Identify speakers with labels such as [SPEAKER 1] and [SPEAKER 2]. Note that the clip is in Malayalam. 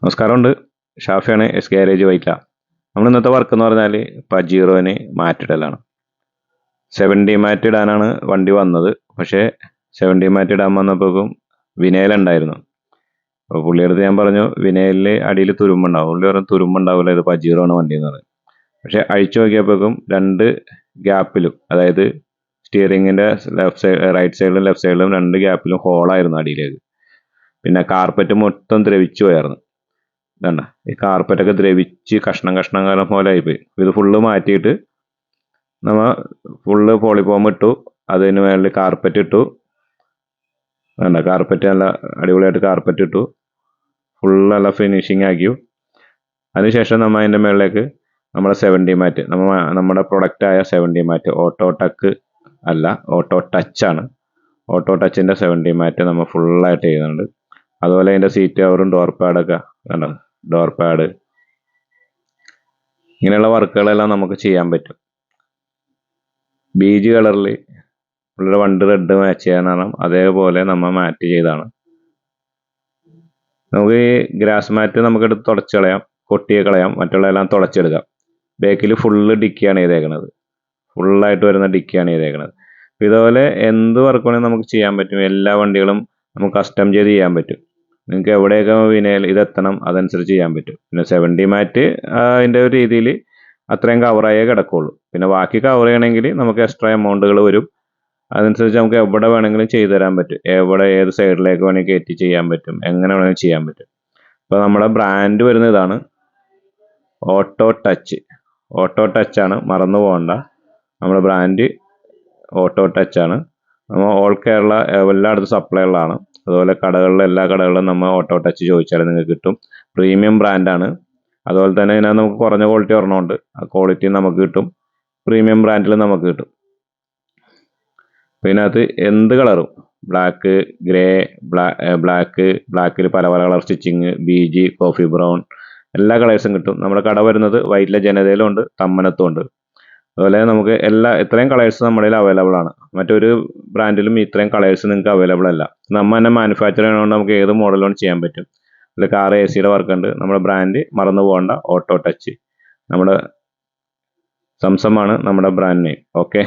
[SPEAKER 1] നമസ്കാരമുണ്ട്. ഷാഫിയാണ്, എസ് ഗാരേജ് വൈറ്റ. നമ്മൾ ഇന്നത്തെ വർക്ക് എന്ന് പറഞ്ഞാൽ പജീറോന് മാറ്റിടലാണ്. 70 മാറ്റ് ഇടാനാണ് വണ്ടി വന്നത്. പക്ഷേ 70 മാറ്റ് ഇടാൻ വന്നപ്പോഴേക്കും വിനയിലുണ്ടായിരുന്നു. അപ്പോൾ പുള്ളിയടുത്ത് ഞാൻ പറഞ്ഞു വിനയിലിൽ അടിയിൽ തുരുമ്പുണ്ടാവും. പുള്ളി പറഞ്ഞു തുരുമ്പുണ്ടാവില്ല, ഇത് പജീറോ ആണ് വണ്ടി എന്ന് പറഞ്ഞു. പക്ഷേ അഴിച്ചു നോക്കിയപ്പോഴേക്കും 2 ഗ്യാപ്പിലും, അതായത് സ്റ്റിയറിങ്ങിൻ്റെ റൈറ്റ് സൈഡിലും ലെഫ്റ്റ് സൈഡിലും 2 ഗ്യാപ്പിലും ഹോളായിരുന്നു അടിയിലേക്ക്. പിന്നെ കാർപ്പറ്റ് മൊത്തം ദ്രവിച്ചു പോയായിരുന്നു. ഇതണ്ട, ഈ കാർപ്പറ്റൊക്കെ ദ്രവിച്ച് കഷ്ണം കഷ്ണം പോലെ ആയിപ്പോയി. ഇത് ഫുള്ള് മാറ്റിയിട്ട് നമ്മൾ ഫുള്ള് പോളിഫോം ഇട്ടു. അതിന് മേളിൽ കാർപ്പറ്റ് ഇട്ടു. വേണ്ട, കാർപ്പറ്റ് നല്ല അടിപൊളിയായിട്ട് കാർപ്പറ്റ് ഇട്ടു. ഫുള്ള് നല്ല ഫിനിഷിങ് ആക്കി. അതിനുശേഷം നമ്മൾ അതിൻ്റെ മേളിലേക്ക് നമ്മുടെ 70 മാറ്റ്, നമ്മുടെ പ്രൊഡക്റ്റായ 70 മാറ്റ്, ഓട്ടോ ടക്ക് അല്ല, ഓട്ടോ ടച്ചാണ്. ഓട്ടോ ടച്ചിൻ്റെ 70 മാറ്റ് നമ്മൾ ഫുള്ളായിട്ട് ചെയ്യുന്നുണ്ട്. അതുപോലെ അതിൻ്റെ സീറ്റ് കവറും ഡോർ പാഡൊക്കെ കണ്ടോ, ഡോർ പാഡ്, ഇങ്ങനെയുള്ള വർക്കുകളെല്ലാം നമുക്ക് ചെയ്യാൻ പറ്റും. ബീജ് കളറിൽ ഉള്ള വണ്ട് റെഡ് മാച്ച് ചെയ്യാനാണ്, അതേപോലെ നമ്മൾ മാറ്റ് ചെയ്താണ്. നമുക്ക് ഈ ഗ്രാസ് മാറ്റ് നമുക്കെടുത്ത് തുടച്ച് കളയാം, കൊട്ടിയെ കളയാം, മറ്റുള്ളതെല്ലാം തുടച്ചെടുക്കാം. ബാക്കിൽ ഫുള്ള് ഡിക്കിയാണ് ചെയ്തേക്കുന്നത്, ഫുള്ളായിട്ട് വരുന്ന ഡിക്കിയാണ് ചെയ്തേക്കുന്നത്. ഇതുപോലെ എന്ത് വർക്ക് വേണമെങ്കിൽ നമുക്ക് ചെയ്യാൻ പറ്റും. എല്ലാ വണ്ടികളും നമുക്ക് കസ്റ്റം ചെയ്ത് ചെയ്യാൻ പറ്റും. നിങ്ങൾക്ക് എവിടെയൊക്കെ വിനയിൽ ഇതെത്തണം അതനുസരിച്ച് ചെയ്യാൻ പറ്റും. പിന്നെ 70 മാറ്റ് അതിൻ്റെ ഒരു രീതിയിൽ അത്രയും കവറായേ കിടക്കുള്ളൂ. പിന്നെ ബാക്കി കവർ ചെയ്യണമെങ്കിൽ നമുക്ക് എക്സ്ട്രാ എമൗണ്ടുകൾ വരും. അതനുസരിച്ച് നമുക്ക് എവിടെ വേണമെങ്കിലും ചെയ്തു തരാൻ പറ്റും. എവിടെ ഏത് സൈഡിലേക്ക് വേണമെങ്കിൽ കയറ്റി ചെയ്യാൻ പറ്റും, എങ്ങനെ വേണമെങ്കിലും ചെയ്യാൻ പറ്റും. അപ്പോൾ നമ്മുടെ ബ്രാൻഡ് വരുന്ന ഇതാണ്, ഓട്ടോ ടച്ച്. ഓട്ടോ ടച്ചാണ്, മറന്നു പോകണ്ട. നമ്മുടെ ബ്രാൻഡ് ഓട്ടോ ടച്ചാണ്. നമ്മൾ ഓൾ കേരള എല്ലായിടത്തും സപ്ലൈ ഉള്ളതാണ്. അതുപോലെ എല്ലാ കടകളിലും നമ്മൾ ഓട്ടോ ടച്ച് ചോദിച്ചാൽ നിങ്ങൾക്ക് കിട്ടും. പ്രീമിയം ബ്രാൻഡാണ്. അതുപോലെ തന്നെ ഇതിനകത്ത് നമുക്ക് കുറഞ്ഞ ക്വാളിറ്റി ഒരെണ്ണമുണ്ട്. ആ ക്വാളിറ്റി നമുക്ക് കിട്ടും, പ്രീമിയം ബ്രാൻഡിൽ നമുക്ക് കിട്ടും. അപ്പോൾ ഇതിനകത്ത് എന്ത് കളറും, ബ്ലാക്ക്, ഗ്രേ, ബ്ലാക്കിൽ പല പല colour stitching, BG, coffee brown, എല്ലാ കളേഴ്സും കിട്ടും. നമ്മുടെ കട വരുന്നത് വൈറ്റിലെ ജനതയിലും ഉണ്ട്, തമ്മനത്തും ഉണ്ട്. അതുപോലെ നമുക്ക് ഇത്രയും കളേഴ്സ് നമ്മുടെ അവൈലബിൾ ആണ്. മറ്റൊരു ബ്രാൻഡിലും ഇത്രയും കളേഴ്സ് നിങ്ങൾക്ക് അവൈലബിൾ അല്ല. നമ്മൾ തന്നെ മാനുഫാക്ചർ ചെയ്യണതുകൊണ്ട് നമുക്ക് ഏത് മോഡലും ചെയ്യാൻ പറ്റും. അതിൽ കാർ AC വർക്ക് ഉണ്ട്. നമ്മുടെ ബ്രാൻഡ് മറന്നു പോകണ്ട, ഓട്ടോ ടച്ച്. നമ്മുടെ സംസമാണ് നമ്മുടെ ബ്രാൻഡ് നെയിം. ഓക്കെ.